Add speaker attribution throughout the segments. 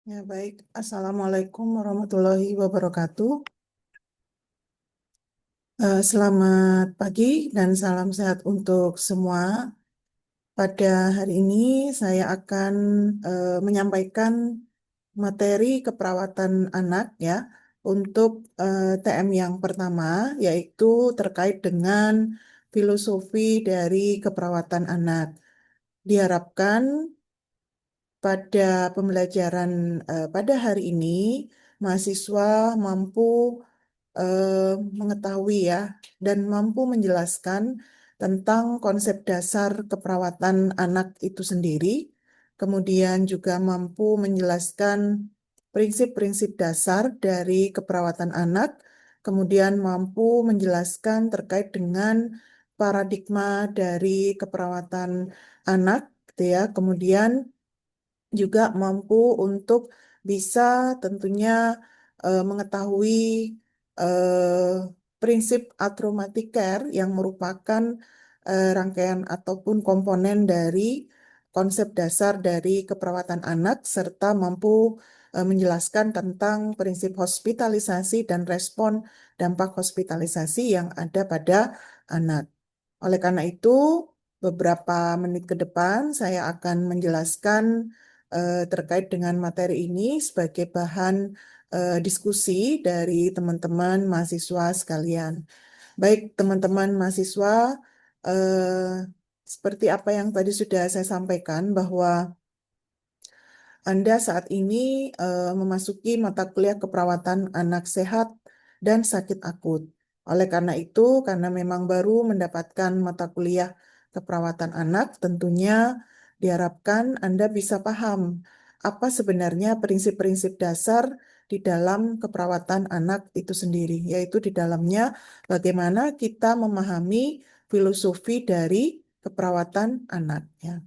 Speaker 1: Ya, baik. Assalamualaikum warahmatullahi wabarakatuh. Selamat pagi dan salam sehat untuk semua. Pada hari ini saya akan menyampaikan materi keperawatan anak ya untuk TM yang pertama, yaitu terkait dengan filosofi dari keperawatan anak. Diharapkan pada pembelajaran pada hari ini mahasiswa mampu mengetahui ya dan mampu menjelaskan tentang konsep dasar keperawatan anak itu sendiri, kemudian juga mampu menjelaskan prinsip-prinsip dasar dari keperawatan anak, kemudian mampu menjelaskan terkait dengan paradigma dari keperawatan anak, gitu ya. Kemudian juga mampu untuk bisa tentunya mengetahui prinsip atraumatic care yang merupakan rangkaian ataupun komponen dari konsep dasar dari keperawatan anak serta mampu menjelaskan tentang prinsip hospitalisasi dan respon dampak hospitalisasi yang ada pada anak. Oleh karena itu, beberapa menit ke depan saya akan menjelaskan terkait dengan materi ini sebagai bahan diskusi dari teman-teman mahasiswa sekalian. Baik, teman-teman mahasiswa, eh, seperti apa yang tadi sudah saya sampaikan bahwa anda saat ini memasuki mata kuliah keperawatan anak sehat dan sakit akut. Oleh karena itu, karena memang baru mendapatkan mata kuliah keperawatan anak, tentunya diharapkan Anda bisa paham apa sebenarnya prinsip-prinsip dasar di dalam keperawatan anak itu sendiri, yaitu di dalamnya bagaimana kita memahami filosofi dari keperawatan anak. Ya.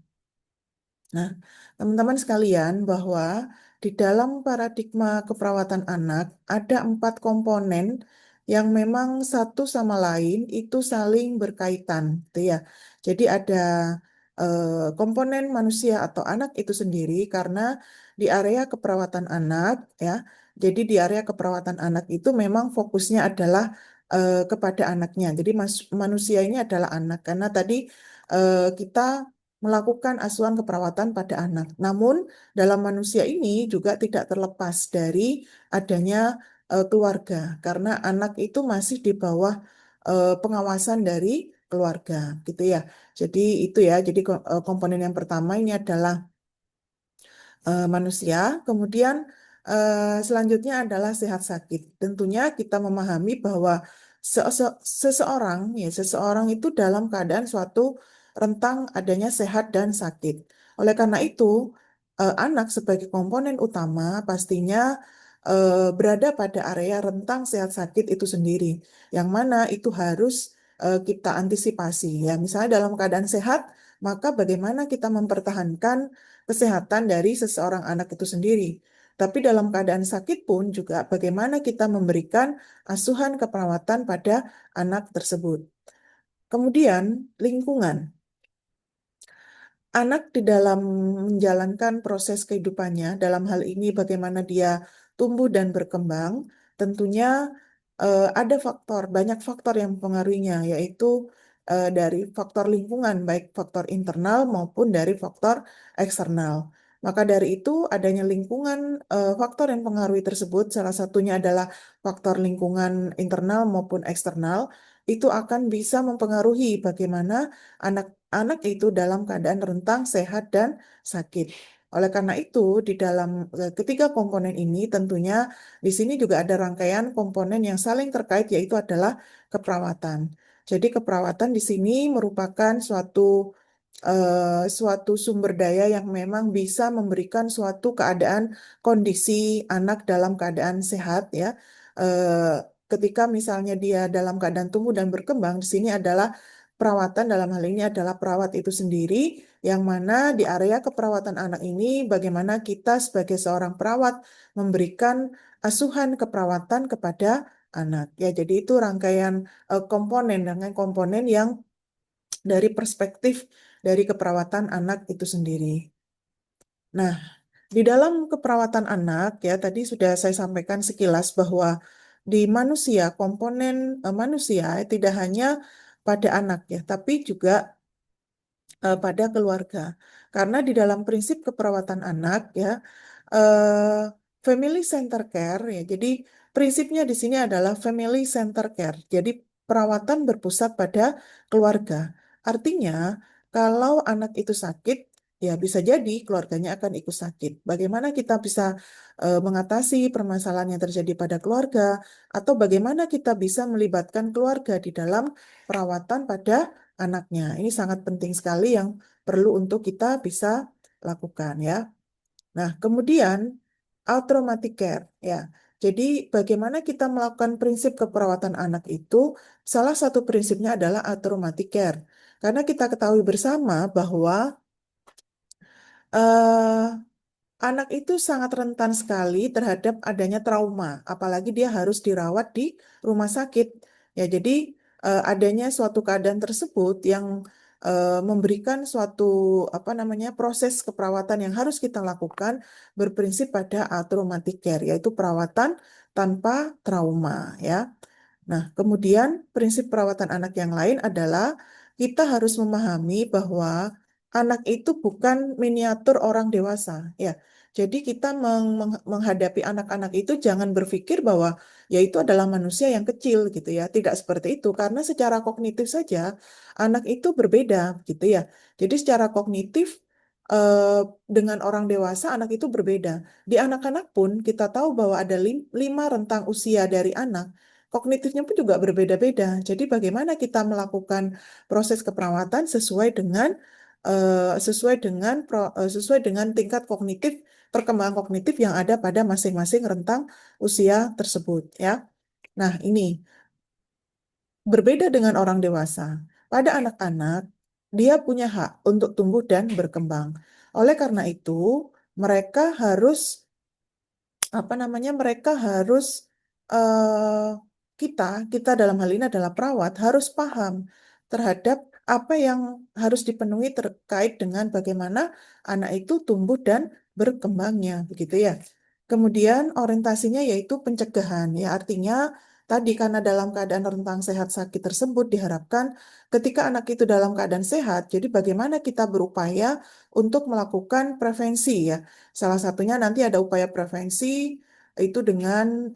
Speaker 1: Nah, teman-teman sekalian, bahwa di dalam paradigma keperawatan anak ada 4 komponen yang memang satu sama lain itu saling berkaitan, gitu ya. Jadi ada komponen manusia atau anak itu sendiri karena di area keperawatan anak, ya. Jadi di area keperawatan anak itu memang fokusnya adalah kepada anaknya. Jadi manusia ini adalah anak karena tadi kita melakukan asuhan keperawatan pada anak. Namun, dalam manusia ini juga tidak terlepas dari adanya keluarga, karena anak itu masih di bawah pengawasan dari keluarga, gitu ya. Jadi itu ya. Jadi komponen yang pertama ini adalah manusia. Kemudian selanjutnya adalah sehat sakit. Tentunya kita memahami bahwa seseorang itu dalam keadaan suatu rentang adanya sehat dan sakit. Oleh karena itu, anak sebagai komponen utama pastinya berada pada area rentang sehat sakit itu sendiri, yang mana itu harus kita antisipasi. Ya, misalnya dalam keadaan sehat, maka bagaimana kita mempertahankan kesehatan dari seseorang anak itu sendiri. Tapi dalam keadaan sakit pun juga bagaimana kita memberikan asuhan keperawatan pada anak tersebut. Kemudian lingkungan. Anak di dalam menjalankan proses kehidupannya, dalam hal ini bagaimana dia tumbuh dan berkembang, tentunya ada banyak faktor yang mempengaruhinya, yaitu dari faktor lingkungan, baik faktor internal maupun dari faktor eksternal. Maka dari itu, adanya lingkungan, faktor yang mempengaruhi tersebut, salah satunya adalah faktor lingkungan internal maupun eksternal, itu akan bisa mempengaruhi bagaimana anak itu dalam keadaan rentang, sehat, dan sakit. Oleh karena itu, di dalam ketiga komponen ini tentunya di sini juga ada rangkaian komponen yang saling terkait, yaitu adalah keperawatan. Jadi keperawatan di sini merupakan suatu sumber daya yang memang bisa memberikan suatu keadaan kondisi anak dalam keadaan sehat, ya. Eh, Ketika misalnya dia dalam keadaan tumbuh dan berkembang, di sini adalah perawatan, dalam hal ini adalah perawat itu sendiri, yang mana di area keperawatan anak ini bagaimana kita sebagai seorang perawat memberikan asuhan keperawatan kepada anak. Ya, jadi itu rangkaian komponen yang dari perspektif dari keperawatan anak itu sendiri. Nah, Di dalam keperawatan anak, ya tadi sudah saya sampaikan sekilas bahwa di manusia, komponen manusia tidak hanya pada anak ya, tapi juga pada keluarga. Karena di dalam prinsip keperawatan anak ya, eh, family center care ya. Jadi prinsipnya di sini adalah family center care. Jadi perawatan berpusat pada keluarga. Artinya kalau anak itu sakit, ya bisa jadi keluarganya akan ikut sakit. Bagaimana kita bisa mengatasi permasalahan yang terjadi pada keluarga, atau bagaimana kita bisa melibatkan keluarga di dalam perawatan pada anaknya. Ini sangat penting sekali yang perlu untuk kita bisa lakukan ya. Nah, kemudian automatic care ya. Jadi bagaimana kita melakukan prinsip keperawatan anak itu? Salah satu prinsipnya adalah automatic care. Karena kita ketahui bersama bahwa eh, anak itu sangat rentan sekali terhadap adanya trauma, apalagi dia harus dirawat di rumah sakit. Ya, jadi adanya suatu keadaan tersebut yang memberikan suatu apa namanya proses keperawatan yang harus kita lakukan berprinsip pada traumatic care, yaitu perawatan tanpa trauma, ya. Nah, kemudian prinsip perawatan anak yang lain adalah kita harus memahami bahwa anak itu bukan miniatur orang dewasa, ya. Jadi kita menghadapi anak-anak itu jangan berpikir bahwa ya itu adalah manusia yang kecil gitu ya. Tidak seperti itu karena secara kognitif saja anak itu berbeda gitu ya. Jadi secara kognitif eh, dengan orang dewasa anak itu berbeda. Di anak-anak pun kita tahu bahwa ada 5 rentang usia dari anak. Kognitifnya pun juga berbeda-beda. Jadi bagaimana kita melakukan proses keperawatan sesuai dengan tingkat kognitif perkembangan kognitif yang ada pada masing-masing rentang usia tersebut ya. Nah, ini berbeda dengan orang dewasa. Pada anak-anak, dia punya hak untuk tumbuh dan berkembang. Oleh karena itu, mereka harus apa namanya mereka harus eh, kita kita dalam hal ini adalah perawat harus paham terhadap apa yang harus dipenuhi terkait dengan bagaimana anak itu tumbuh dan berkembangnya begitu ya. Kemudian orientasinya yaitu pencegahan ya artinya tadi karena dalam keadaan rentang sehat sakit tersebut diharapkan ketika anak itu dalam keadaan sehat jadi bagaimana kita berupaya untuk melakukan prevensi ya. Salah satunya nanti ada upaya prevensi itu dengan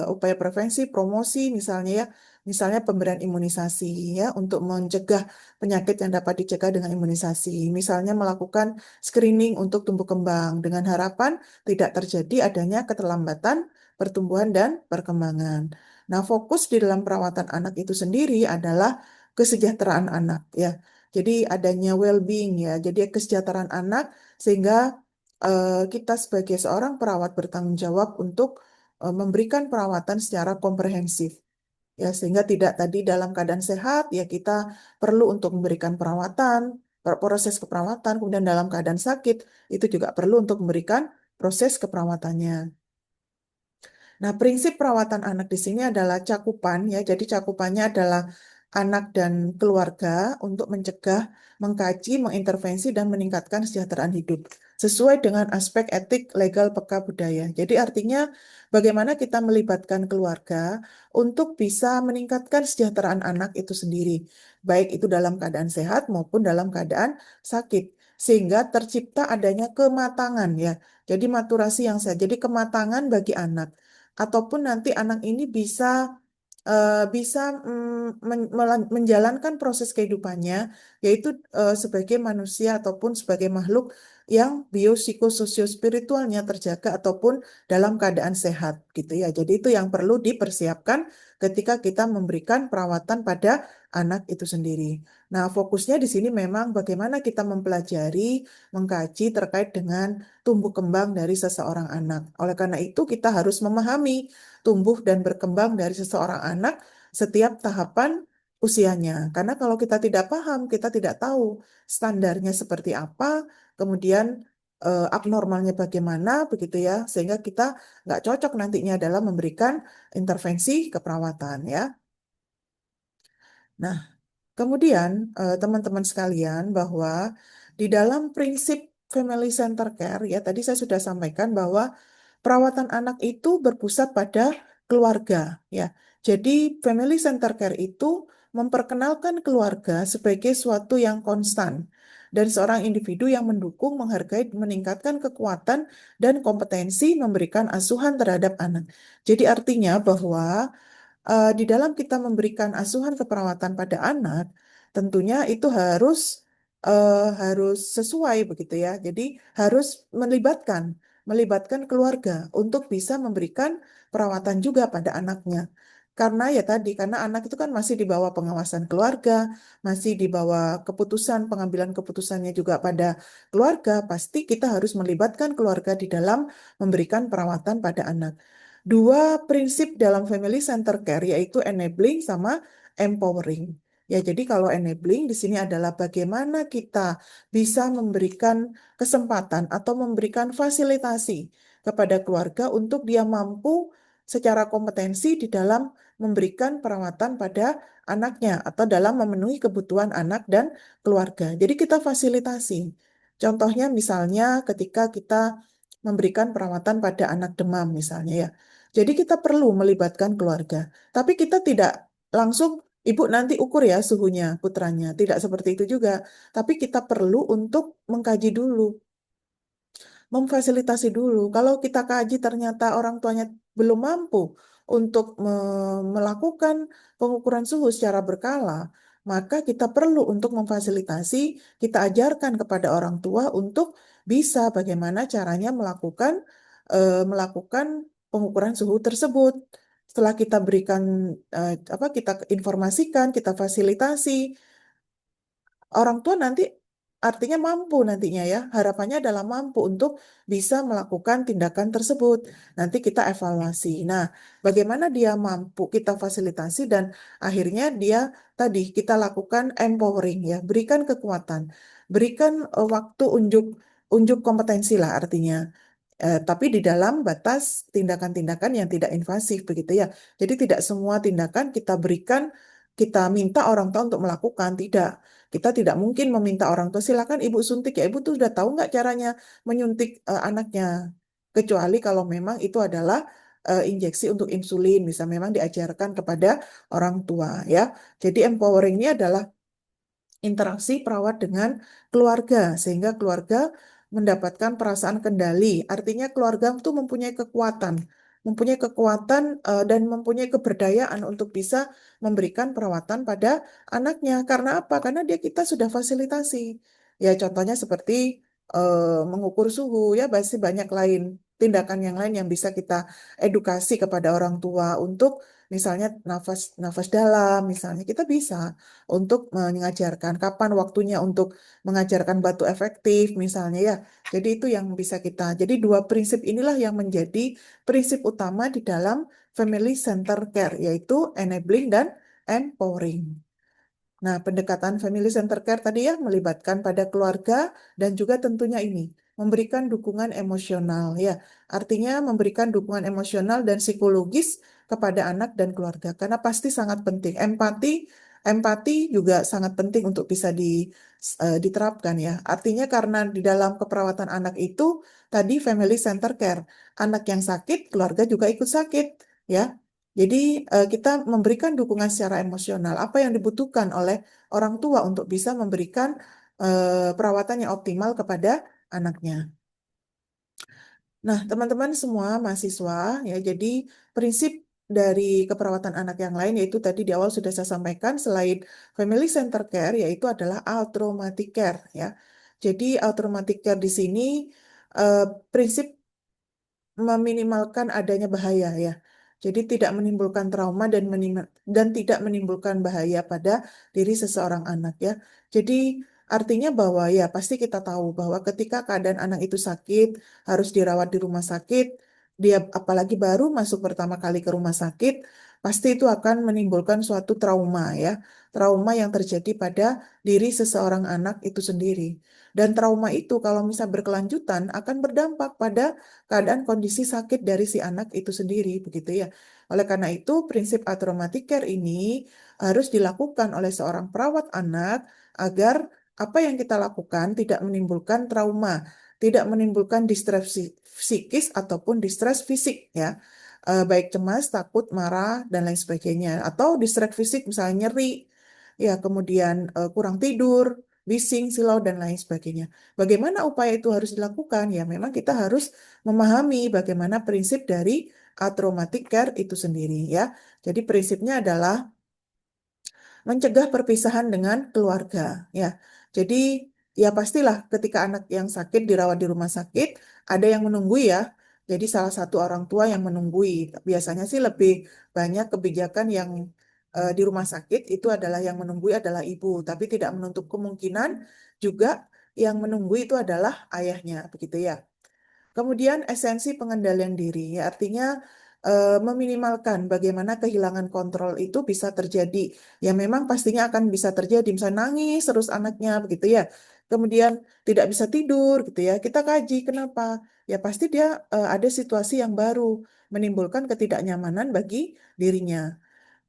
Speaker 1: upaya prevensi, promosi misalnya ya, misalnya pemberian imunisasi ya untuk mencegah penyakit yang dapat dicegah dengan imunisasi. Misalnya melakukan screening untuk tumbuh kembang dengan harapan tidak terjadi adanya keterlambatan pertumbuhan dan perkembangan. Nah, fokus di dalam perawatan anak itu sendiri adalah kesejahteraan anak ya. Jadi adanya well-being ya. Jadi kesejahteraan anak sehingga kita sebagai seorang perawat bertanggung jawab untuk memberikan perawatan secara komprehensif. Ya, sehingga tidak tadi dalam keadaan sehat, ya kita perlu untuk memberikan perawatan, proses keperawatan, kemudian dalam keadaan sakit, itu juga perlu untuk memberikan proses keperawatannya. Nah, prinsip perawatan anak di sini adalah cakupan ya. Jadi cakupannya adalah anak dan keluarga untuk mencegah, mengkaji, mengintervensi dan meningkatkan kesejahteraan hidup sesuai dengan aspek etik, legal, peka budaya. Jadi artinya bagaimana kita melibatkan keluarga untuk bisa meningkatkan kesejahteraan anak itu sendiri, baik itu dalam keadaan sehat maupun dalam keadaan sakit. Sehingga tercipta adanya kematangan ya. Jadi maturasi yang sehat. Jadi kematangan bagi anak ataupun nanti anak ini bisa menjalankan proses kehidupannya, yaitu sebagai manusia ataupun sebagai makhluk yang biopsikososio-spiritualnya terjaga ataupun dalam keadaan sehat, gitu ya. Jadi itu yang perlu dipersiapkan ketika kita memberikan perawatan pada anak itu sendiri. Nah, fokusnya di sini memang bagaimana kita mempelajari, mengkaji terkait dengan tumbuh kembang dari seseorang anak. Oleh karena itu, kita harus memahami tumbuh dan berkembang dari seseorang anak setiap tahapan usianya. Karena kalau kita tidak paham, kita tidak tahu standarnya seperti apa, kemudian abnormalnya bagaimana, begitu ya, sehingga kita nggak cocok nantinya dalam memberikan intervensi keperawatan ya. Nah, kemudian, teman-teman sekalian, bahwa di dalam prinsip family center care, ya tadi saya sudah sampaikan bahwa perawatan anak itu berpusat pada keluarga, ya. Jadi family center care itu memperkenalkan keluarga sebagai suatu yang konstan dan seorang individu yang mendukung, menghargai, meningkatkan kekuatan dan kompetensi memberikan asuhan terhadap anak. Jadi artinya bahwa di dalam kita memberikan asuhan keperawatan pada anak, tentunya itu harus sesuai begitu ya. Jadi harus melibatkan keluarga untuk bisa memberikan perawatan juga pada anaknya. Karena ya tadi, karena anak itu kan masih di bawah pengawasan keluarga, masih di bawah pengambilan keputusannya juga pada keluarga, pasti kita harus melibatkan keluarga di dalam memberikan perawatan pada anak. Dua prinsip dalam family center care yaitu enabling sama empowering. Ya, jadi kalau enabling di sini adalah bagaimana kita bisa memberikan kesempatan atau memberikan fasilitasi kepada keluarga untuk dia mampu secara kompetensi di dalam memberikan perawatan pada anaknya atau dalam memenuhi kebutuhan anak dan keluarga. Jadi kita fasilitasi. Contohnya misalnya ketika kita memberikan perawatan pada anak demam misalnya ya. Jadi kita perlu melibatkan keluarga. Tapi kita tidak langsung, ibu nanti ukur ya suhunya putranya. Tidak seperti itu juga. Tapi kita perlu untuk mengkaji dulu, memfasilitasi dulu. Kalau kita kaji ternyata orang tuanya belum mampu untuk melakukan pengukuran suhu secara berkala, maka kita perlu untuk memfasilitasi, kita ajarkan kepada orang tua untuk bisa bagaimana caranya melakukan pengukuran suhu tersebut. Setelah kita berikan kita informasikan, kita fasilitasi, orang tua nanti artinya mampu nantinya ya. Harapannya adalah mampu untuk bisa melakukan tindakan tersebut. Nanti kita evaluasi. Nah, bagaimana dia mampu kita fasilitasi dan akhirnya dia tadi kita lakukan empowering ya, berikan kekuatan, berikan waktu unjuk unjuk kompetensi lah artinya. Tapi di dalam batas tindakan-tindakan yang tidak invasif begitu ya. Jadi tidak semua tindakan kita berikan, kita minta orang tua untuk melakukan, tidak. Kita tidak mungkin meminta orang tua silakan ibu suntik ya. Ibu tuh sudah tahu nggak caranya menyuntik anaknya. Kecuali kalau memang itu adalah injeksi untuk insulin, bisa memang diajarkan kepada orang tua ya. Jadi empowering ini adalah interaksi perawat dengan keluarga, sehingga keluarga mendapatkan perasaan kendali. Artinya keluarga itu mempunyai kekuatan dan mempunyai keberdayaan untuk bisa memberikan perawatan pada anaknya. Karena apa? Karena kita sudah fasilitasi. Ya, contohnya seperti mengukur suhu, ya masih banyak tindakan yang lain yang bisa kita edukasi kepada orang tua untuk misalnya nafas nafas dalam, misalnya kita bisa untuk mengajarkan kapan waktunya untuk mengajarkan batu efektif misalnya ya. Jadi itu yang bisa kita. Jadi dua prinsip inilah yang menjadi prinsip utama di dalam family center care yaitu enabling dan empowering. Nah, pendekatan family center care tadi ya melibatkan pada keluarga dan juga tentunya ini memberikan dukungan emosional ya. Artinya memberikan dukungan emosional dan psikologis kepada anak dan keluarga karena pasti sangat penting. Empati juga sangat penting untuk bisa diterapkan ya. Artinya karena di dalam keperawatan anak itu tadi family center care, anak yang sakit, keluarga juga ikut sakit ya. Jadi kita memberikan dukungan secara emosional, apa yang dibutuhkan oleh orang tua untuk bisa memberikan perawatan yang optimal kepada anaknya. Nah, teman-teman semua mahasiswa ya, jadi prinsip dari keperawatan anak yang lain yaitu tadi di awal sudah saya sampaikan selain family center care yaitu adalah altraumatic care ya. Jadi altraumatic care di sini eh, prinsip meminimalkan adanya bahaya ya. Jadi tidak menimbulkan trauma dan tidak menimbulkan bahaya pada diri seseorang anak ya. Jadi artinya bahwa ya pasti kita tahu bahwa ketika keadaan anak itu sakit, harus dirawat di rumah sakit, dia apalagi baru masuk pertama kali ke rumah sakit, pasti itu akan menimbulkan suatu trauma ya. Trauma yang terjadi pada diri seseorang anak itu sendiri. Dan trauma itu kalau misal berkelanjutan akan berdampak pada keadaan kondisi sakit dari si anak itu sendiri, begitu ya. Oleh karena itu, prinsip atraumatic care ini harus dilakukan oleh seorang perawat anak agar apa yang kita lakukan tidak menimbulkan trauma tidak menimbulkan distress psikis ataupun distress fisik ya. Baik cemas, takut, marah dan lain sebagainya atau distress fisik misalnya nyeri ya, kemudian kurang tidur, bising, silau dan lain sebagainya. Bagaimana upaya itu harus dilakukan? Ya, memang kita harus memahami bagaimana prinsip dari traumatic care itu sendiri ya. Jadi prinsipnya adalah mencegah perpisahan dengan keluarga ya. Jadi ya pastilah ketika anak yang sakit dirawat di rumah sakit ada yang menunggu ya. Jadi salah satu orang tua yang menunggui. Biasanya sih lebih banyak kebijakan yang di rumah sakit itu adalah yang menunggui adalah ibu, tapi tidak menutup kemungkinan juga yang menunggu itu adalah ayahnya, begitu ya. Kemudian esensi pengendalian diri, ya artinya meminimalkan bagaimana kehilangan kontrol itu bisa terjadi. Ya memang pastinya akan bisa terjadi, misalnya nangis terus anaknya begitu ya. Kemudian tidak bisa tidur gitu ya. Kita kaji kenapa? Ya pasti dia ada situasi yang baru menimbulkan ketidaknyamanan bagi dirinya.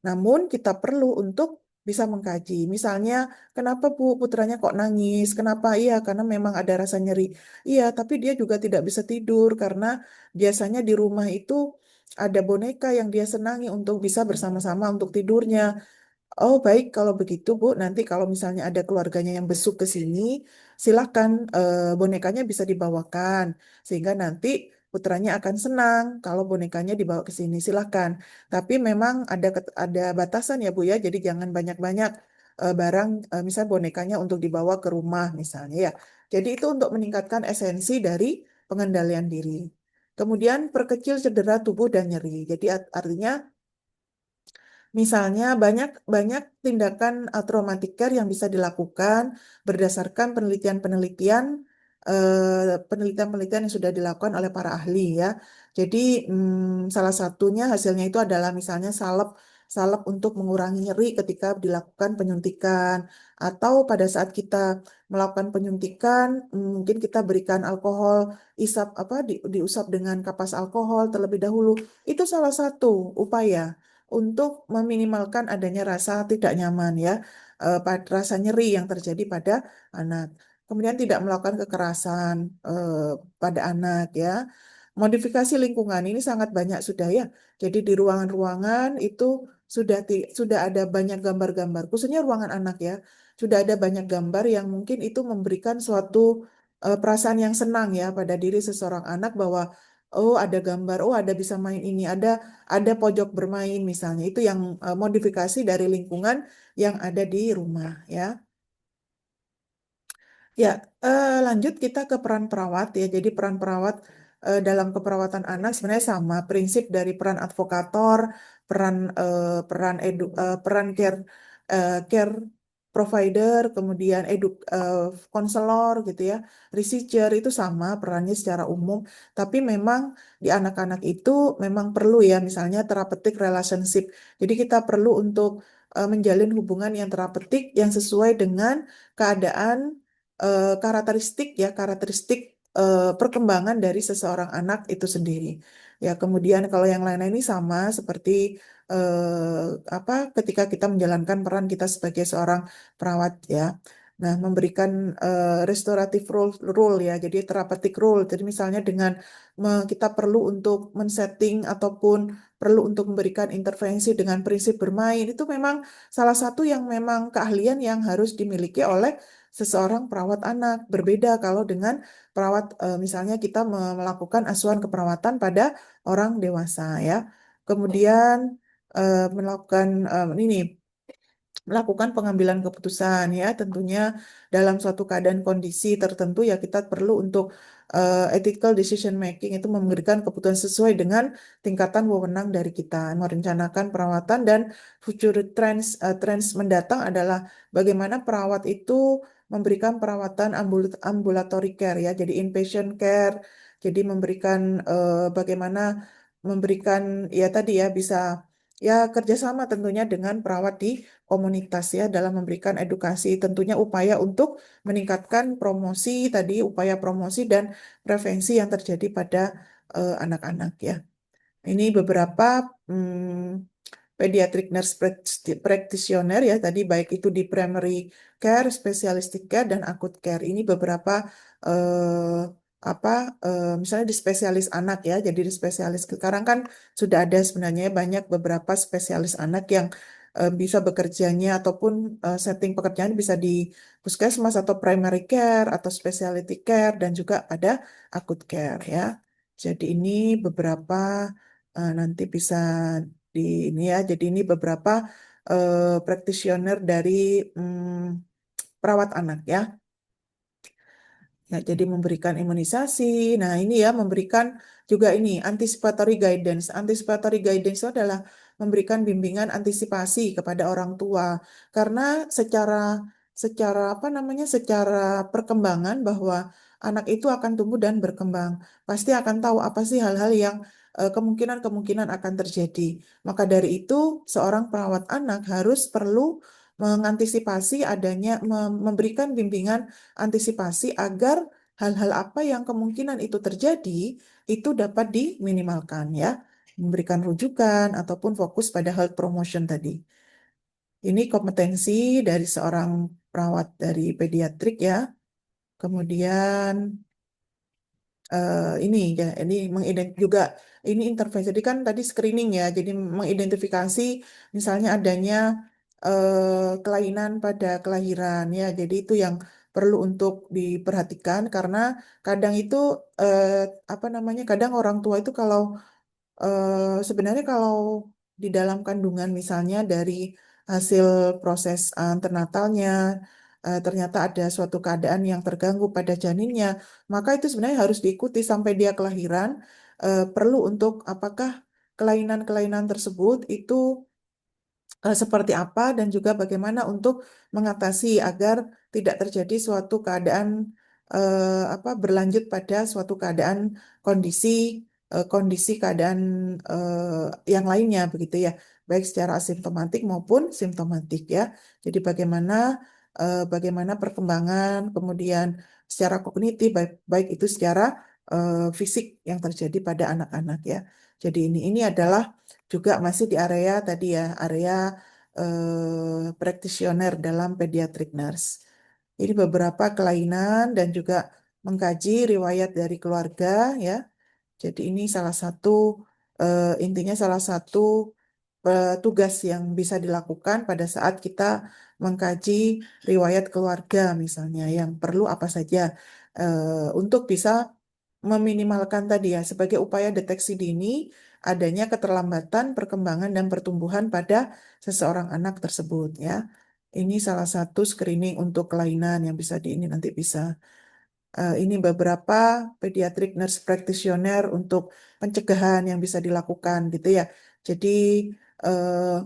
Speaker 1: Namun kita perlu untuk bisa mengkaji. Misalnya, kenapa Bu putranya kok nangis? Kenapa? Iya, karena memang ada rasa nyeri. Iya, tapi dia juga tidak bisa tidur karena biasanya di rumah itu ada boneka yang dia senangi untuk bisa bersama-sama untuk tidurnya. Oh, baik kalau begitu, Bu. Nanti kalau misalnya ada keluarganya yang besuk ke sini, silakan bonekanya bisa dibawakan sehingga nanti putranya akan senang kalau bonekanya dibawa ke sini. Silakan. Tapi memang ada batasan ya, Bu ya. Jadi jangan banyak-banyak barang misalnya bonekanya untuk dibawa ke rumah misalnya ya. Jadi itu untuk meningkatkan esensi dari pengendalian diri. Kemudian perkecil cedera tubuh dan nyeri. Jadi artinya misalnya banyak banyak tindakan traumatic care yang bisa dilakukan berdasarkan penelitian-penelitian yang sudah dilakukan oleh para ahli ya. Jadi salah satunya hasilnya itu adalah misalnya salep salep untuk mengurangi nyeri ketika dilakukan penyuntikan atau pada saat kita melakukan penyuntikan mungkin kita berikan alkohol isap diusap dengan kapas alkohol terlebih dahulu. Itu salah satu upaya untuk meminimalkan adanya rasa tidak nyaman ya, rasa nyeri yang terjadi pada anak. Kemudian tidak melakukan kekerasan pada anak ya. Modifikasi lingkungan ini sangat banyak sudah ya. Jadi di ruangan-ruangan itu sudah ada banyak gambar-gambar, khususnya ruangan anak ya. Sudah ada banyak gambar yang mungkin itu memberikan suatu perasaan yang senang ya pada diri seseorang anak bahwa oh ada gambar, oh ada bisa main ini, ada pojok bermain misalnya. Itu yang modifikasi dari lingkungan yang ada di rumah ya. Ya, lanjut kita ke peran perawat ya. Jadi peran perawat dalam keperawatan anak sebenarnya sama. Prinsip dari peran advokator, peran peran care provider, kemudian konselor gitu ya, researcher itu sama perannya secara umum. Tapi memang di anak-anak itu memang perlu ya, misalnya therapeutic relationship. Jadi kita perlu untuk menjalin hubungan yang terapeutik yang sesuai dengan keadaan karakteristik perkembangan dari seseorang anak itu sendiri. Ya, kemudian kalau yang lain ini sama seperti ketika kita menjalankan peran kita sebagai seorang perawat ya. Nah, memberikan restoratif role ya, jadi therapeutic role. Jadi misalnya dengan kita perlu untuk men-setting ataupun perlu untuk memberikan intervensi dengan prinsip bermain itu memang salah satu yang memang keahlian yang harus dimiliki oleh seseorang perawat anak. Berbeda kalau dengan perawat misalnya kita melakukan asuhan keperawatan pada orang dewasa ya. Kemudian melakukan ini melakukan pengambilan keputusan ya tentunya dalam suatu keadaan kondisi tertentu ya kita perlu untuk ethical decision making itu memberikan keputusan sesuai dengan tingkatan wewenang dari kita merencanakan perawatan dan future trends mendatang adalah bagaimana perawat itu memberikan perawatan ambulatory care ya jadi inpatient care jadi memberikan bagaimana memberikan ya tadi ya bisa ya kerjasama tentunya dengan perawat di komunitas ya dalam memberikan edukasi tentunya upaya untuk meningkatkan promosi tadi upaya promosi dan prevensi yang terjadi pada anak-anak ya. Ini beberapa pediatric nurse practitioner ya tadi baik itu di primary care, specialistic care dan acute care. Ini beberapa apa misalnya di spesialis anak ya. Jadi di spesialis sekarang kan sudah ada sebenarnya banyak beberapa spesialis anak yang bisa bekerjanya ataupun setting pekerjaan bisa di puskesmas atau primary care atau specialty care dan juga ada acute care ya. Jadi ini beberapa nanti bisa di ini ya. Jadi ini beberapa practitioner dari perawat anak ya. Ya, jadi memberikan imunisasi. Nah, ini ya memberikan juga ini anticipatory guidance. Anticipatory guidance itu adalah memberikan bimbingan antisipasi kepada orang tua karena secara secara apa namanya? Secara perkembangan bahwa anak itu akan tumbuh dan berkembang. Pasti akan tahu apa sih hal-hal yang kemungkinan-kemungkinan akan terjadi. Maka dari itu, seorang perawat anak harus perlu mengantisipasi adanya memberikan bimbingan antisipasi agar hal-hal apa yang kemungkinan itu terjadi itu dapat diminimalkan ya. Memberikan rujukan ataupun fokus pada health promotion tadi. Ini kompetensi dari seorang perawat dari pediatrik ya. Kemudian ini ya, ini juga ini intervensi. Jadi kan tadi screening ya, jadi mengidentifikasi misalnya adanya kelainan pada kelahiran ya. Jadi itu yang perlu untuk diperhatikan karena kadang itu eh, apa namanya? Kadang orang tua itu kalau sebenarnya kalau di dalam kandungan misalnya dari hasil proses antenatalnya ternyata ada suatu keadaan yang terganggu pada janinnya, maka itu sebenarnya harus diikuti sampai dia kelahiran. Perlu untuk apakah kelainan-kelainan tersebut itu seperti apa dan juga bagaimana untuk mengatasi agar tidak terjadi suatu keadaan apa berlanjut pada suatu keadaan kondisi kondisi keadaan yang lainnya begitu ya, baik secara asimptomatik maupun simptomatik ya. Jadi bagaimana perkembangan kemudian secara kognitif baik itu secara fisik yang terjadi pada anak-anak ya. Jadi ini adalah juga masih di area tadi ya, area practitioner dalam pediatric nurse. Ini beberapa kelainan dan juga mengkaji riwayat dari keluarga ya. Jadi ini salah satu intinya salah satu tugas yang bisa dilakukan pada saat kita mengkaji riwayat keluarga misalnya yang perlu apa saja untuk bisa meminimalkan tadi ya sebagai upaya deteksi dini adanya keterlambatan perkembangan dan pertumbuhan pada seseorang anak tersebut ya. Ini salah satu screening untuk kelainan yang bisa di ini nanti bisa. Ini beberapa pediatric nurse practitioner untuk pencegahan yang bisa dilakukan gitu ya. Jadi eh,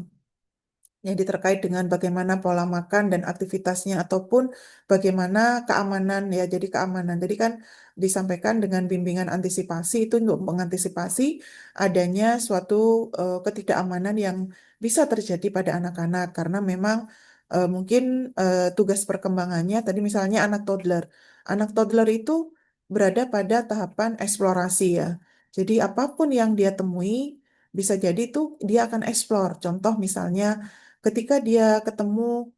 Speaker 1: jadi terkait dengan bagaimana pola makan dan aktivitasnya ataupun bagaimana keamanan ya. Jadi keamanan. Jadi kan disampaikan dengan bimbingan antisipasi itu untuk mengantisipasi adanya suatu ketidakamanan yang bisa terjadi pada anak-anak karena memang mungkin tugas perkembangannya tadi misalnya anak toddler. Anak toddler itu berada pada tahapan eksplorasi ya. Jadi apapun yang dia temui bisa jadi tuh dia akan eksplor. Contoh misalnya ketika dia ketemu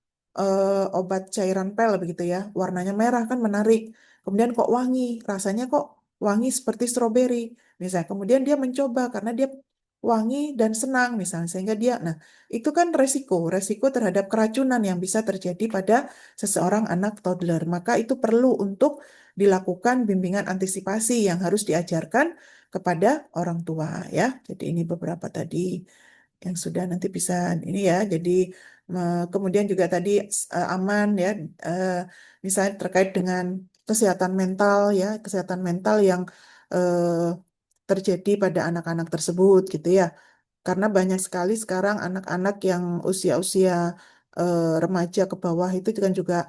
Speaker 1: obat cairan pel begitu ya, warnanya merah kan menarik. Kemudian kok wangi, rasanya kok wangi seperti stroberi. Misalnya, kemudian dia mencoba karena dia wangi dan senang misalnya sehingga dia nah itu kan resiko terhadap keracunan yang bisa terjadi pada seseorang anak toddler. Maka itu perlu untuk dilakukan bimbingan antisipasi yang harus diajarkan kepada orang tua ya. Jadi ini beberapa tadi yang sudah nanti bisa ini ya. Jadi kemudian juga tadi aman ya, eh, misalnya terkait dengan kesehatan mental ya, kesehatan mental yang eh, terjadi pada anak-anak tersebut gitu ya. Karena banyak sekali sekarang anak-anak yang usia-usia remaja ke bawah itu kan juga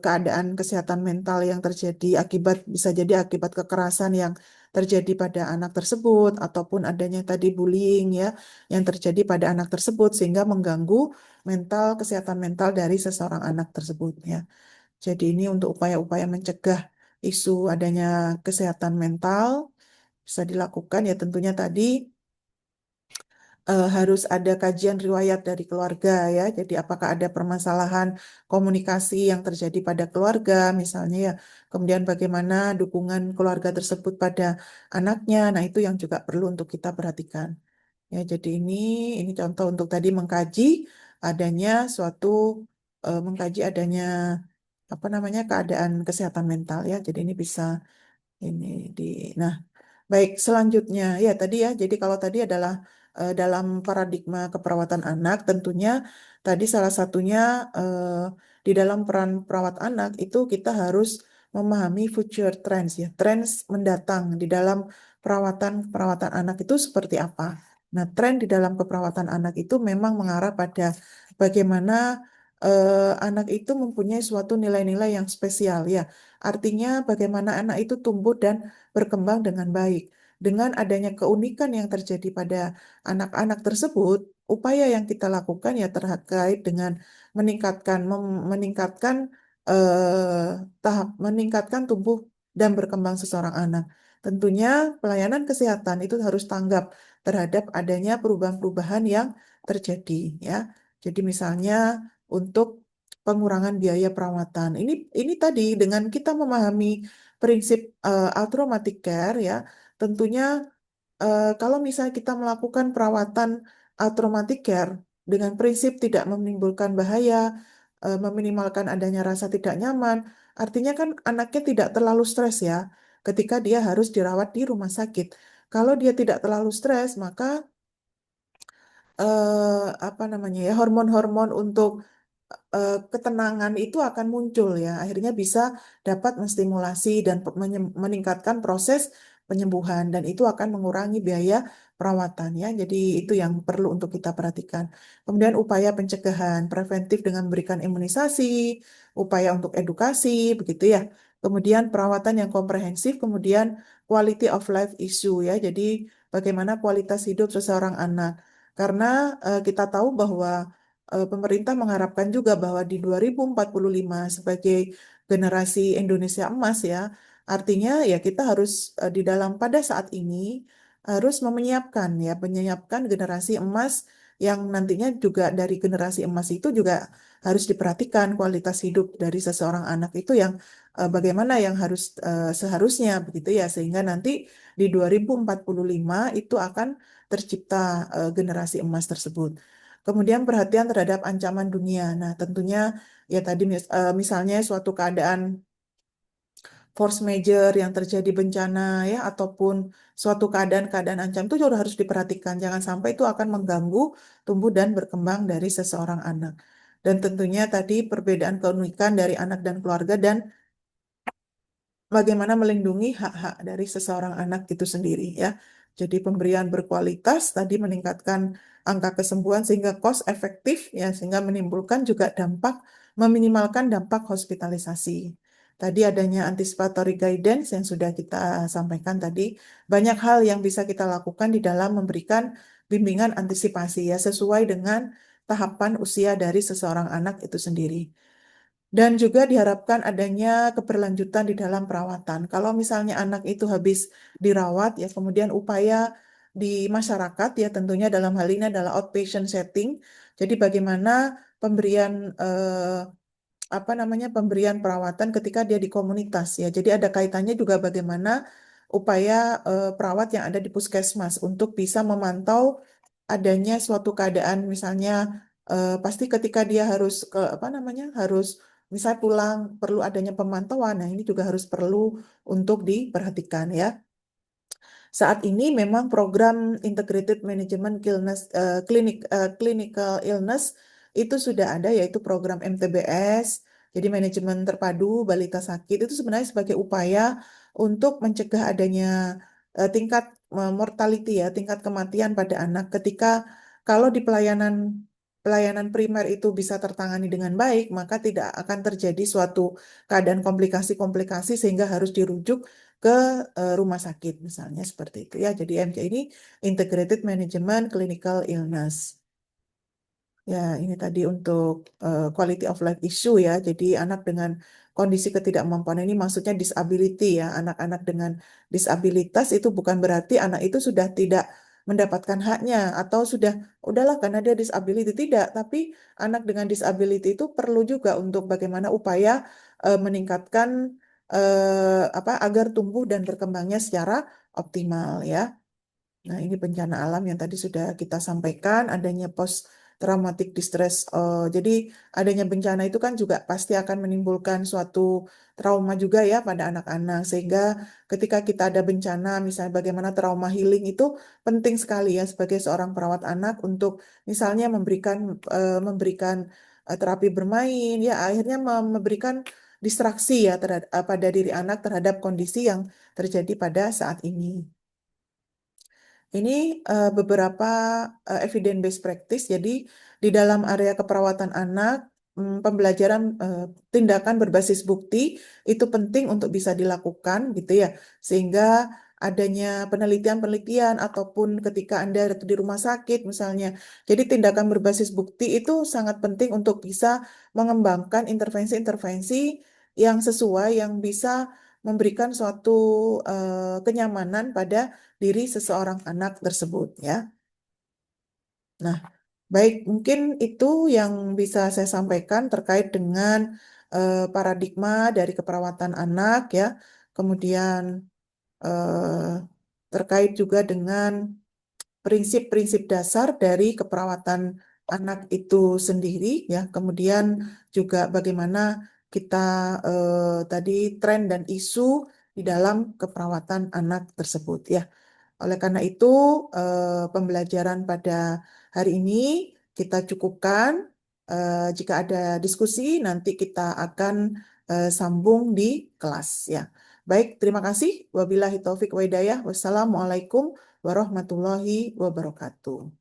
Speaker 1: keadaan kesehatan mental yang terjadi akibat bisa jadi akibat kekerasan yang terjadi pada anak tersebut ataupun adanya tadi bullying ya yang terjadi pada anak tersebut sehingga mengganggu kesehatan mental dari seseorang anak tersebut ya. Jadi ini untuk upaya-upaya mencegah isu adanya kesehatan mental bisa dilakukan ya tentunya tadi harus ada kajian riwayat dari keluarga ya. Jadi apakah ada permasalahan komunikasi yang terjadi pada keluarga misalnya ya. Kemudian bagaimana dukungan keluarga tersebut pada anaknya. Nah, itu yang juga perlu untuk kita perhatikan. Ya, jadi ini contoh untuk tadi mengkaji adanya suatu mengkaji adanya apa namanya keadaan kesehatan mental ya. Jadi ini bisa ini di nah. Baik, selanjutnya ya tadi ya. Jadi kalau tadi adalah dalam paradigma keperawatan anak, tentunya tadi salah satunya di dalam peran perawat anak itu kita harus memahami future trends ya, trends mendatang di dalam perawatan perawatan anak itu seperti apa. Nah, tren di dalam keperawatan anak itu memang mengarah pada bagaimana anak itu mempunyai suatu nilai-nilai yang spesial ya. Artinya bagaimana anak itu tumbuh dan berkembang dengan baik. Dengan adanya keunikan yang terjadi pada anak-anak tersebut, upaya yang kita lakukan ya terkait dengan meningkatkan meningkatkan tumbuh dan berkembang seseorang anak. Tentunya pelayanan kesehatan itu harus tanggap terhadap adanya perubahan-perubahan yang terjadi ya. Jadi misalnya untuk pengurangan biaya perawatan. Ini tadi dengan kita memahami prinsip traumatic care ya, tentunya kalau misalnya kita melakukan perawatan traumatic care dengan prinsip tidak menimbulkan bahaya, meminimalkan adanya rasa tidak nyaman, artinya kan anaknya tidak terlalu stres ya ketika dia harus dirawat di rumah sakit. Kalau dia tidak terlalu stres, maka apa namanya ya hormon-hormon untuk ketenangan itu akan muncul ya. Akhirnya bisa dapat menstimulasi dan meningkatkan proses penyembuhan dan itu akan mengurangi biaya perawatan ya. Jadi itu yang perlu untuk kita perhatikan. Kemudian upaya pencegahan preventif dengan memberikan imunisasi, upaya untuk edukasi begitu ya. Kemudian perawatan yang komprehensif, kemudian quality of life issue ya. Jadi bagaimana kualitas hidup seseorang anak. Karena kita tahu bahwa pemerintah mengharapkan juga bahwa di 2045 sebagai generasi Indonesia emas ya, artinya ya kita harus di dalam pada saat ini harus menyiapkan generasi emas yang nantinya juga dari generasi emas itu juga harus diperhatikan kualitas hidup dari seseorang anak itu yang bagaimana yang harus seharusnya begitu ya sehingga nanti di 2045 itu akan tercipta generasi emas tersebut. Kemudian perhatian terhadap ancaman dunia. Nah, tentunya ya tadi misalnya suatu keadaan force major yang terjadi bencana ya ataupun suatu keadaan-keadaan ancam itu juga harus diperhatikan. Jangan sampai itu akan mengganggu tumbuh dan berkembang dari seseorang anak. Dan tentunya tadi perbedaan keunikan dari anak dan keluarga dan bagaimana melindungi hak-hak dari seseorang anak itu sendiri ya. Jadi pemberian berkualitas tadi meningkatkan angka kesembuhan sehingga cost efektif ya sehingga menimbulkan juga meminimalkan dampak hospitalisasi. Tadi adanya anticipatory guidance yang sudah kita sampaikan tadi, banyak hal yang bisa kita lakukan di dalam memberikan bimbingan antisipasi ya sesuai dengan tahapan usia dari seseorang anak itu sendiri. Dan juga diharapkan adanya keberlanjutan di dalam perawatan. Kalau misalnya anak itu habis dirawat, ya kemudian upaya di masyarakat, ya tentunya dalam hal ini adalah outpatient setting. Jadi bagaimana pemberian apa namanya pemberian perawatan ketika dia di komunitas, ya. Jadi ada kaitannya juga bagaimana upaya perawat yang ada di puskesmas untuk bisa memantau adanya suatu keadaan misalnya pasti ketika dia harus ke apa namanya harus misal pulang perlu adanya pemantauan. Nah, ini juga harus perlu untuk diperhatikan ya. Saat ini memang program Integrated Management Clinical Illness itu sudah ada yaitu program MTBS. Jadi manajemen terpadu balita sakit itu sebenarnya sebagai upaya untuk mencegah adanya tingkat mortality ya, tingkat kematian pada anak ketika kalau di pelayanan primer itu bisa tertangani dengan baik, maka tidak akan terjadi suatu keadaan komplikasi-komplikasi sehingga harus dirujuk ke rumah sakit misalnya seperti itu ya. Jadi MC ini Integrated Management Clinical Illness. Ya, ini tadi untuk quality of life issue ya. Jadi anak dengan kondisi ketidakmampuan ini maksudnya disability ya. Anak-anak dengan disabilitas itu bukan berarti anak itu sudah tidak mendapatkan haknya atau sudah udahlah karena dia disability tidak, tapi anak dengan disability itu perlu juga untuk bagaimana upaya meningkatkan apa agar tumbuh dan berkembangnya secara optimal ya. Nah, ini bencana alam yang tadi sudah kita sampaikan, adanya post traumatic distress. Jadi, adanya bencana itu kan juga pasti akan menimbulkan suatu trauma juga ya pada anak-anak. Sehingga ketika kita ada bencana, misalnya bagaimana trauma healing itu penting sekali ya sebagai seorang perawat anak untuk misalnya memberikan terapi bermain, ya akhirnya memberikan distraksi ya pada diri anak terhadap kondisi yang terjadi pada saat ini. Ini beberapa evidence based practice. Jadi di dalam area keperawatan anak, pembelajaran tindakan berbasis bukti itu penting untuk bisa dilakukan gitu ya. Sehingga adanya penelitian-penelitian ataupun ketika Anda di rumah sakit misalnya. Jadi tindakan berbasis bukti itu sangat penting untuk bisa mengembangkan intervensi-intervensi yang sesuai yang bisa memberikan suatu kenyamanan pada diri seseorang anak tersebut ya. Nah, baik mungkin itu yang bisa saya sampaikan terkait dengan paradigma dari keperawatan anak ya. Kemudian eh, terkait juga dengan prinsip-prinsip dasar dari keperawatan anak itu sendiri ya. Kemudian juga bagaimana kita tadi tren dan isu di dalam keperawatan anak tersebut ya. Oleh karena itu, pembelajaran pada hari ini kita cukupkan. Jika ada diskusi, nanti kita akan sambung di kelas ya. Baik, terima kasih. Wabillahi taufik wa hidayah. Wassalamualaikum warahmatullahi wabarakatuh.